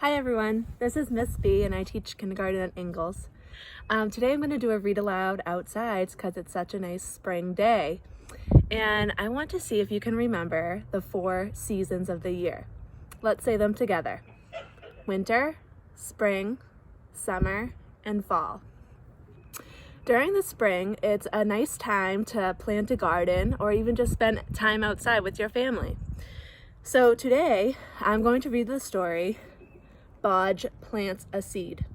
Hi everyone, this is Miss B and I teach kindergarten at Ingalls. Today I'm going to do a read aloud outside because it's such a nice spring day. And I want to see if you can remember the 4 seasons of the year. Let's say them together. Winter, spring, summer, and fall. During the spring, it's a nice time to plant a garden or even just spend time outside with your family. So today I'm going to read the story Bodge Plants A Seed,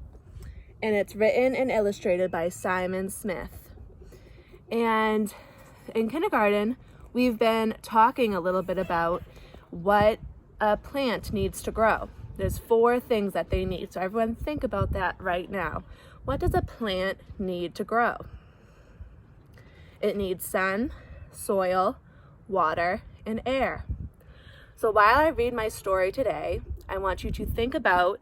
and it's written and illustrated by Simon Smith. And in kindergarten, we've been talking a little bit about what a plant needs to grow. There's 4 things that they need, so everyone think about that right now. What does a plant need to grow? It needs sun, soil, water, and air. So while I read my story today, I want you to think about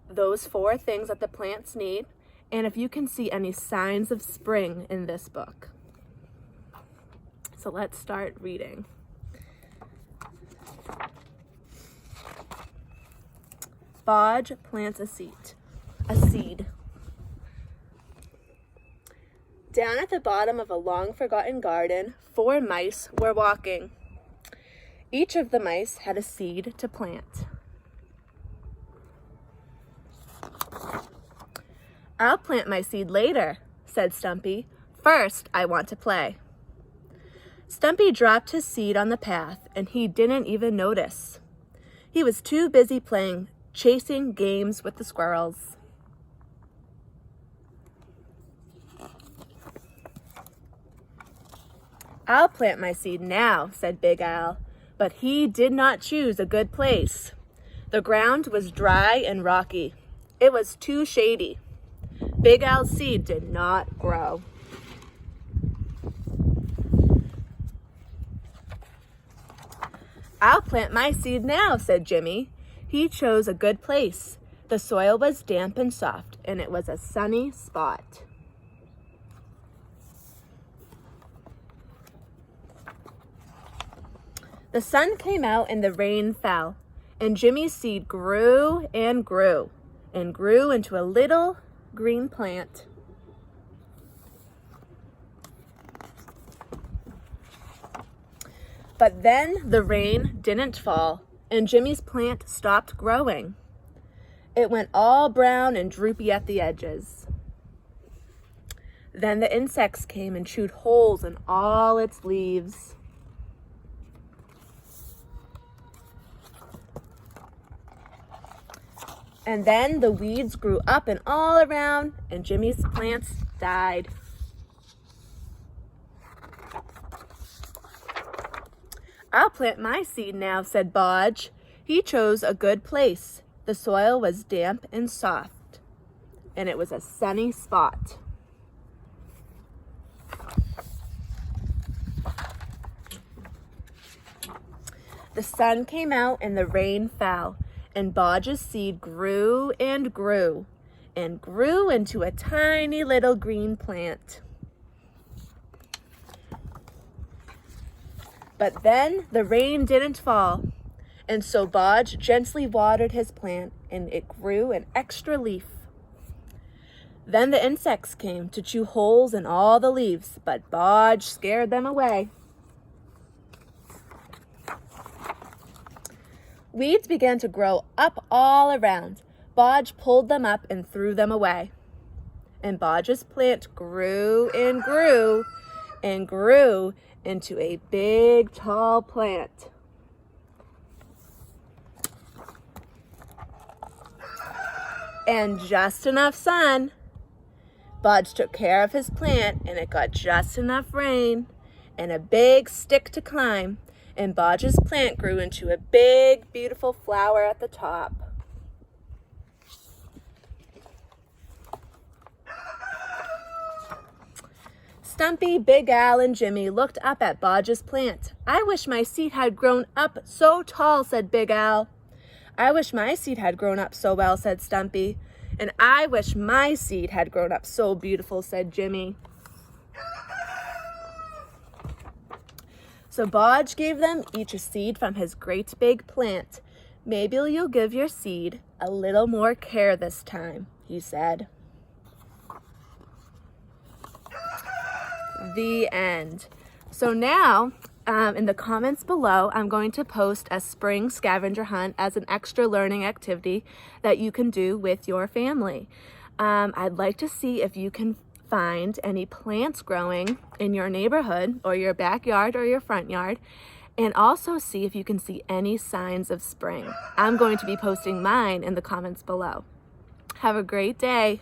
those 4 things that the plants need, and if you can see any signs of spring in this book. So let's start reading. Bodge Plants a Seed. Down at the bottom of a long-forgotten garden, 4 mice were walking. Each of the mice had a seed to plant. "I'll plant my seed later," said Stumpy. "First, I want to play." Stumpy dropped his seed on the path, and he didn't even notice. He was too busy playing chasing games with the squirrels. "I'll plant my seed now," said Big Al, but he did not choose a good place. The ground was dry and rocky. It was too shady. Big Al's seed did not grow. "I'll plant my seed now," said Jimmy. He chose a good place. The soil was damp and soft, and it was a sunny spot. The sun came out and the rain fell, and Jimmy's seed grew and grew and grew into a little green plant. But then the rain didn't fall, and Jimmy's plant stopped growing. It went all brown and droopy at the edges. Then the insects came and chewed holes in all its leaves. And then the weeds grew up and all around, and Jimmy's plants died. "I'll plant my seed now," said Bodge. He chose a good place. The soil was damp and soft, and it was a sunny spot. The sun came out and the rain fell, and Bodge's seed grew and grew and grew into a tiny little green plant. But then the rain didn't fall, and so Bodge gently watered his plant, and it grew an extra leaf. Then the insects came to chew holes in all the leaves, but Bodge scared them away. Weeds began to grow up all around. Bodge pulled them up and threw them away. And Bodge's plant grew and grew and grew into a big, tall plant. And just enough sun. Bodge took care of his plant, and it got just enough rain and a big stick to climb. And Bodge's plant grew into a big, beautiful flower at the top. Stumpy, Big Al, and Jimmy looked up at Bodge's plant. "I wish my seed had grown up so tall," said Big Al. "I wish my seed had grown up so well," said Stumpy. "And I wish my seed had grown up so beautiful," said Jimmy. So Bodge gave them each a seed from his great big plant. Maybe you'll give your seed a little more care this time, he said. The end. So now, in the comments below, I'm going to post a spring scavenger hunt as an extra learning activity that you can do with your family. I'd like to see if you can find any plants growing in your neighborhood or your backyard or your front yard, and also see if you can see any signs of spring. I'm going to be posting mine in the comments below. Have a great day.